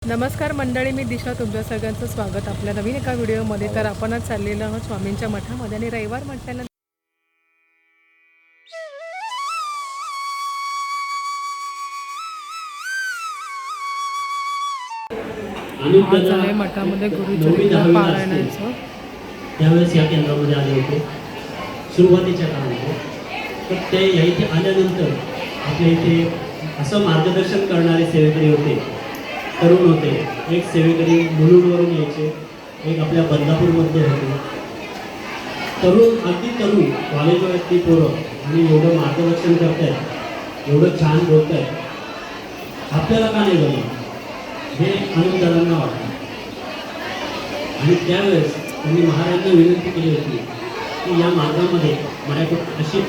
नमस्कार मंडळी, मी दिशा. तुमच्या सगळ्यांचं स्वागत आपल्या नवीन एका व्हिडिओमध्ये. तर आपण आज चाललेलो आहोत स्वामींच्या मठामध्ये आणि रविवार म्हटल्यानंतर आज आहे मठामध्ये गुरुचरित्र पारायणाचं. त्यावेळेस या केंद्रामध्ये आले होते सुरुवातीच्या काळामध्ये. तर ते या इथे आल्यानंतर आपल्या इथे असं मार्गदर्शन करणारे सेवेकरी होते, तरुण होते. एक सेवेकरी मुलुंडवरून यायचे, एक आपल्या बदलापूरमध्ये होते. अगदी तरुण कॉलेजवरती पोरं आणि एवढं मार्गदर्शन करतायत, एवढं छान बोलतायत, आपल्याला का नाही जमलं हे आनंदाला वाटतं. आणि त्यावेळेस त्यांनी महाराजांना विनंती केली होती की या मार्गामध्ये माझ्याकडून अशी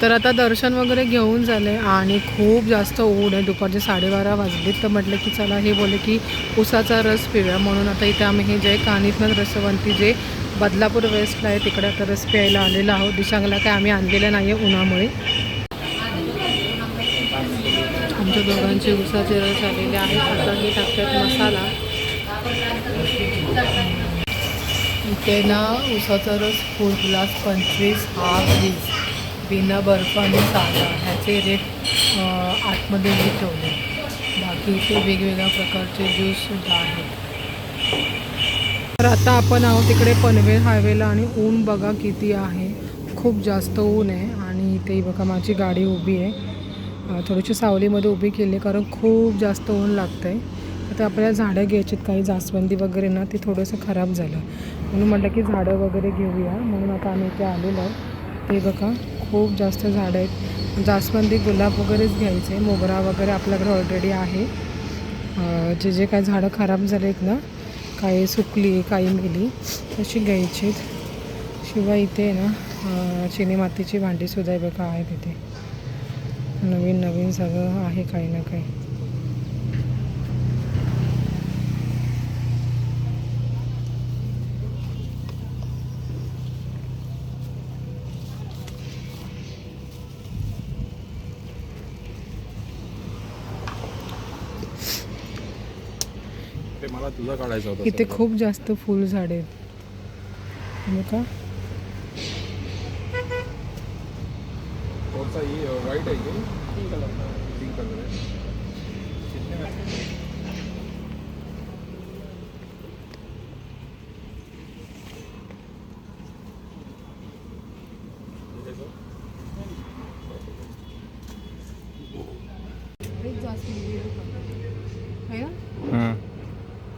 तर आता दर्शन वगैरे घेऊन झाले आणि खूप जास्त ऊन आहे. दुपारचे 12:30 वाजलेत. तर म्हटलं की चला, हे बोले की उसाचा रस पिऊया. म्हणून आता इथे आम्ही हे जे कानिफनाथ रसवंती जे बदलापूर वेस्टला आहे तिकडे आता रस प्यायला आलेलो आहोत. दिशांगला काय आम्ही आणलेलं नाही आहे उन्हामुळे. आमच्या दोघांचे उसाचे रस आलेले आहेत. आता हे टाकतात मसाला. इथे ना उसाचा रस फुल ग्लास 25, हाफ 20, बिना बर्फ आणि साधा ह्याचे रेट आतमध्ये हे ठेवले. बाकी इथे वेगवेगळ्या प्रकारचे ज्यूससुद्धा आहेत. तर आता आपण आहोत तिकडे पनवेल हायवेला आणि ऊन बघा किती आहे. खूप जास्त ऊन आहे. आणि इथे बघा माझी गाडी उभी आहे. थोडीशी सावलीमध्ये उभी केली कारण खूप जास्त ऊन लागतं आहे. आता आपल्याला झाडं घ्यायची आहेत. काही जास्वंदी वगैरे ना ते थोडंसं खराब झालं म्हणून म्हटलं की झाडं वगैरे घेऊया. म्हणून आता आम्ही इथे आलेलो आहे. ते बघा खूप जास्त झाडं आहेत. जास्वंदी गुलाब वगैरेच घ्यायचे. मोगरा वगैरे आपल्याकडे ऑलरेडी आहे. जे काय झाडं खराब झाले आहेत ना, काही सुकली काही मेली तशी घ्यायची. शिवाय इथे ना चिनी मातीची भांडीसुद्धा आहे बघा, आहेत इथे. नवीन नवीन सगळं आहे काही ना काही. मला तुझा काढायचा होता. इथे खूप जास्त फुल झाडे आहेत बघा. कौन सा ये वाइट है, ये पिंक कलर है. कितने में? काश्मीरी आहे ना.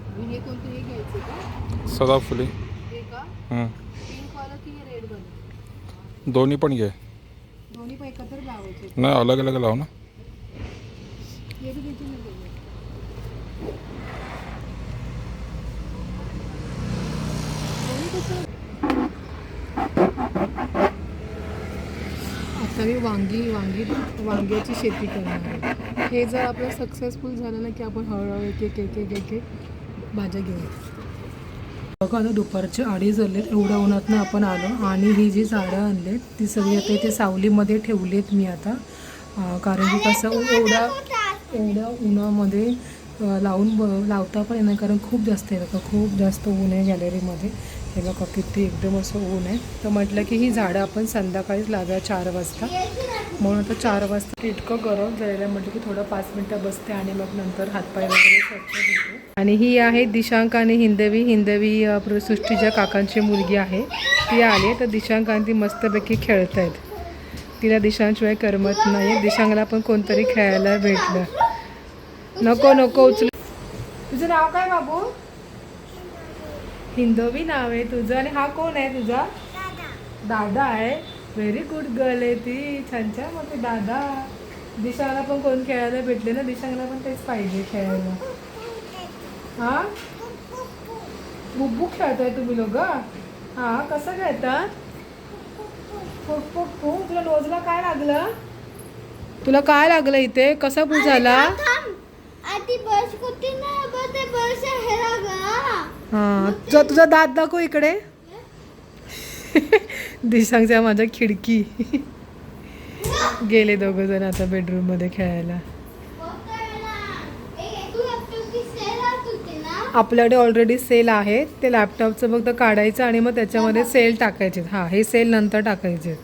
आणि हे कोणतं हे घ्यायचं का सदाफुली. हे का पिंक वाला की रेड वाला. दोन्ही पण घे. दोन्ही पण एकत्र लावायचे. नाही अलग अलग लाव ना. हे बी त्याची नाही बोलले. दोन्ही कसं. आता मी वांग्याची शेती करणार आहे. हे जर आपलं सक्सेसफुल झालं ना की आपण हळूहळू एक भाज्या घेऊ. बघा आता दुपारचे 2:30 झालेत. एवढ्या उन्हातनं आपण आलो आणि ही जी झाडं आणलेत ती सगळी आता इथे सावलीमध्ये ठेवलीत मी आता. कारण की कसं एवढ्या उन्हामध्ये लावता पण येणार कारण खूप जास्त आहे बघा. खूप जास्त ऊन आहे गॅलरीमध्ये. हे बघा किती एकदम असं ऊन आहे. तर म्हटलं की ही झाडं आपण संध्याकाळीच लावूया 4 वाजता. म्हणून आता 4 वाजता इतकं गरम झालेलं म्हटलं की थोडं 5 मिनटं बसते आणि मग नंतर हातपाय वगैरे स्वच्छ धुते. आणि ही आहे दिशांक आणि हिंदवी सृष्टीच्या काकांची मुलगी आहे. ती आली तर दिशांक आणि ती मस्तपैकी खेळत आहेत. तिला दिशांशिवाय करमत नाही. दिशांकला पण कोणतरी खेळायला भेटलं. नको उचल. तुझं नाव काय बाबू. हिंदवी नाव आहे तुझं. आणि हा कोण आहे तुझा. दादा आहे. व्हेरी गुड गर्ल आहे ती. छान छान मोठे दादा. दिशांकला पण कोण खेळायला भेटले ना. दिशांकला पण तेच पाहिजे खेळायला. हा बुब्बू खेळताय तुम्ही लोक. हा कसं खेळता. तुला नोजला काय लागलं. तुला काय लागलं इथे. कसा बू झाला. हा तुझा दात दाखव इकडे. दिशांच्या माझ्या खिडकी. गेले दोघं जण आता बेडरूम मध्ये खेळायला. आपल्याकडे ऑलरेडी सेल आहे. ते लॅपटॉपचं फक्त काढायचं आणि मग त्याच्यामध्ये सेल टाकायचे. हा हे सेल नंतर टाकायचे.